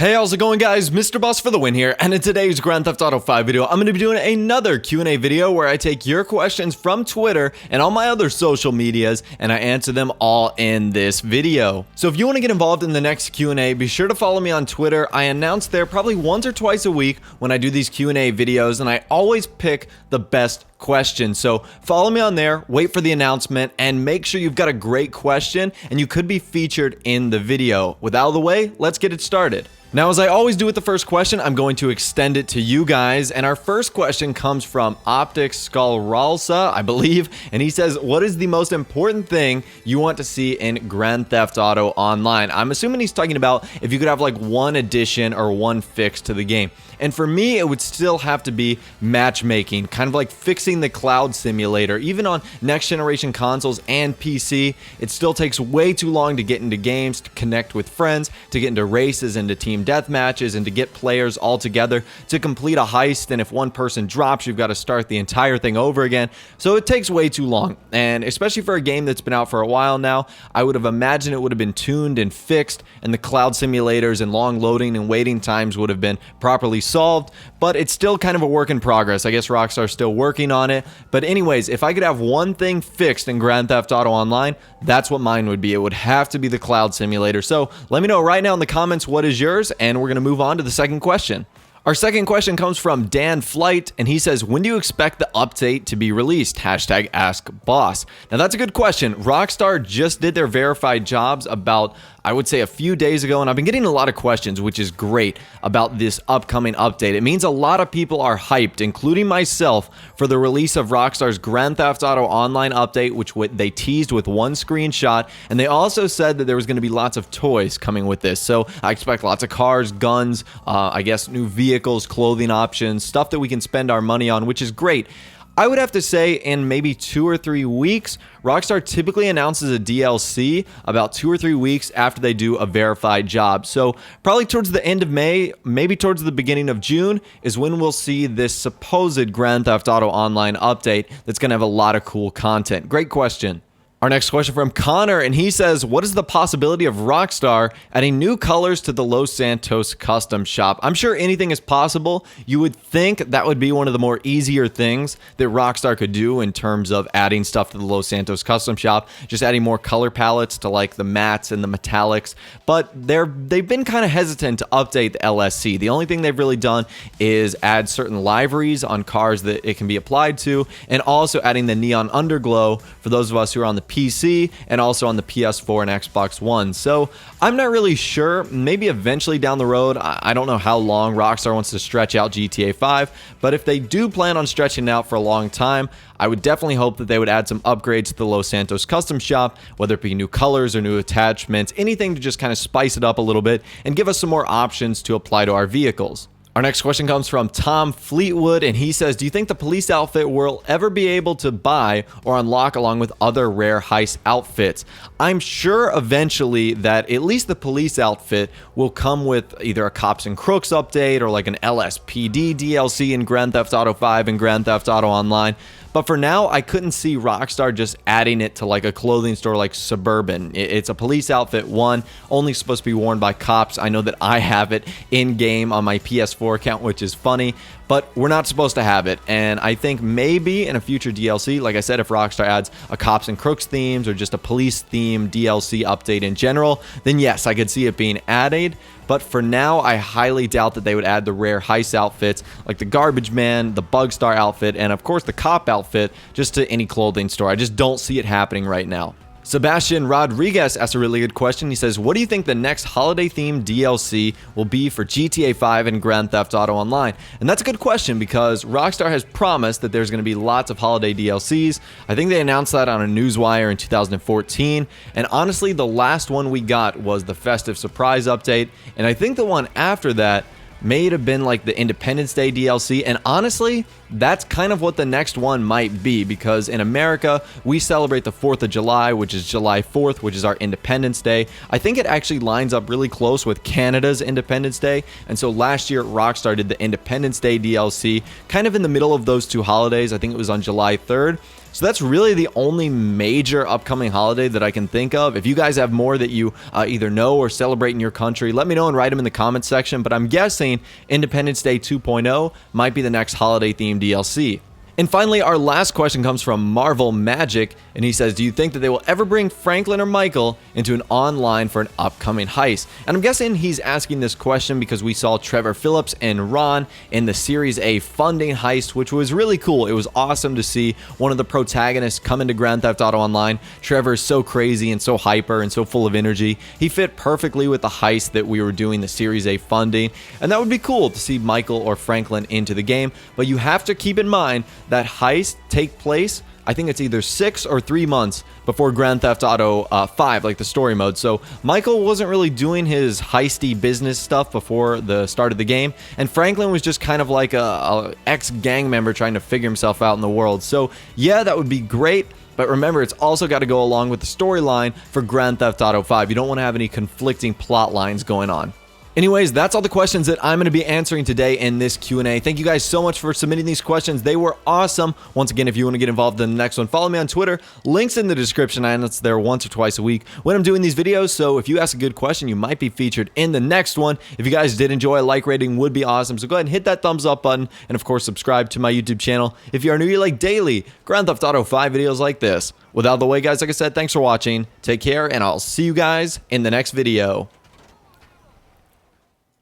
Hey, how's it going, guys? Mr. Boss for the win here, and in today's Grand Theft Auto 5 video, I'm going to be doing another Q&A video where I take your questions from Twitter and all my other social medias, and I answer them all in this video. So if you want to get involved in the next Q&A, be sure to follow me on Twitter. I announce there probably once or twice a week when I do these Q&A videos, and I always pick the best question. So follow me on there, wait for the announcement, and make sure you've got a great question and you could be featured in the video. With out of the way, let's get it started. Now, as I always do with the first question, I'm going to extend it to you guys, and our first question comes from Optics Skullralsa, I believe, and he says, what is the most important thing you want to see in Grand Theft Auto Online? I'm assuming he's talking about if you could have like one addition or one fix to the game. And for me, it would still have to be matchmaking, kind of like fixing the cloud simulator. Even on next generation consoles and PC, it still takes way too long to get into games, to connect with friends, to get into races, into team death matches, and to get players all together to complete a heist. And if one person drops, you've got to start the entire thing over again. So it takes way too long. And especially for a game that's been out for a while now, I would have imagined it would have been tuned and fixed, and the cloud simulators and long loading and waiting times would have been properly solved, but it's still kind of a work in progress. I guess Rockstar's still working on it. But anyways, if I could have one thing fixed in Grand Theft Auto Online, that's what mine would be. It would have to be the cloud simulator. So let me know right now in the comments what is yours, and we're going to move on to the second question. Our second question comes from Dan Flight, and he says, when do you expect the update to be released? Hashtag Ask Boss. Now, that's a good question. Rockstar just did their verified jobs about, I would say, a few days ago, and I've been getting a lot of questions, which is great, about this upcoming update. It means a lot of people are hyped, including myself, for the release of Rockstar's Grand Theft Auto Online update, which they teased with one screenshot, and they also said that there was going to be lots of toys coming with this. So I expect lots of cars, guns, I guess new vehicles, clothing options, stuff that we can spend our money on, which is great. I would have to say in maybe 2 or 3 weeks, Rockstar typically announces a DLC about 2 or 3 weeks after they do a verified job. So probably towards the end of May, maybe towards the beginning of June is when we'll see this supposed Grand Theft Auto Online update that's going to have a lot of cool content. Great question. Our next question from Connor, and he says, what is the possibility of Rockstar adding new colors to the Low Santos Custom Shop? I'm sure anything is possible. You would think that would be one of the more easier things that Rockstar could do in terms of adding stuff to the Low Santos Custom Shop, just adding more color palettes to like the mattes and the metallics, but they've been kind of hesitant to update the LSC. The only thing they've really done is add certain liveries on cars that it can be applied to, and also adding the neon underglow for those of us who are on the PC and also on the PS4 and Xbox One. So I'm not really sure. Maybe eventually down the road. I don't know how long Rockstar wants to stretch out GTA 5, but if they do plan on stretching it out for a long time, I would definitely hope that they would add some upgrades to the Low Santos Custom Shop, whether it be new colors or new attachments, anything to just kind of spice it up a little bit and give us some more options to apply to our vehicles. Our next question comes from Tom Fleetwood, and he says, do you think the police outfit will ever be able to buy or unlock along with other rare heist outfits? I'm sure eventually that at least the police outfit will come with either a Cops and Crooks update or like an LSPD DLC in Grand Theft Auto 5 and Grand Theft Auto Online. But for now, I couldn't see Rockstar just adding it to like a clothing store like Suburban. It's a police outfit, one, only supposed to be worn by cops. I know that I have it in-game on my PS4 account, which is funny, but we're not supposed to have it. And I think maybe in a future DLC, like I said, if Rockstar adds a Cops and Crooks themes or just a police theme DLC update in general, then yes, I could see it being added. But for now, I highly doubt that they would add the rare heist outfits like the Garbage Man, the Bugstar outfit, and of course the Cop outfit just to any clothing store. I just don't see it happening right now. Sebastian Rodriguez asked a really good question. He says, what do you think the next holiday-themed DLC will be for GTA 5 and Grand Theft Auto Online? And that's a good question because Rockstar has promised that there's going to be lots of holiday DLCs. I think they announced that on a newswire in 2014. And honestly, the last one we got was the Festive Surprise update. And I think the one after that may have been like the Independence Day DLC, and honestly, that's kind of what the next one might be, because in America, we celebrate the 4th of July, which is July 4th, which is our Independence Day. I think it actually lines up really close with Canada's Independence Day, and so last year, Rockstar did the Independence Day DLC, kind of in the middle of those two holidays. I think it was on July 3rd. So that's really the only major upcoming holiday that I can think of. If you guys have more that you either know or celebrate in your country, let me know and write them in the comments section. But I'm guessing Independence Day 2.0 might be the next holiday-themed DLC. And finally, our last question comes from Marvel Magic, and he says, do you think that they will ever bring Franklin or Michael into an online for an upcoming heist? And I'm guessing he's asking this question because we saw Trevor Phillips and Ron in the Series A funding heist, which was really cool. It was awesome to see one of the protagonists come into Grand Theft Auto Online. Trevor is so crazy and so hyper and so full of energy. He fit perfectly with the heist that we were doing, the Series A funding, and that would be cool to see Michael or Franklin into the game. But you have to keep in mind that heist take place, I think it's either 6 or 3 months before Grand Theft Auto 5, like the story mode. So Michael wasn't really doing his heisty business stuff before the start of the game, and Franklin was just kind of like a ex-gang member trying to figure himself out in the world. So yeah, that would be great. But remember, it's also got to go along with the storyline for Grand Theft Auto 5. You don't want to have any conflicting plot lines going on. Anyways, that's all the questions that I'm going to be answering today in this Q&A. Thank you guys so much for submitting these questions. They were awesome. Once again, if you want to get involved in the next one, follow me on Twitter. Links in the description. I announce there once or twice a week when I'm doing these videos. So if you ask a good question, you might be featured in the next one. If you guys did enjoy, a like rating would be awesome. So go ahead and hit that thumbs up button. And of course, subscribe to my YouTube channel. If you are new, you like daily Grand Theft Auto 5 videos like this. With out of the way, guys, like I said, thanks for watching. Take care, and I'll see you guys in the next video.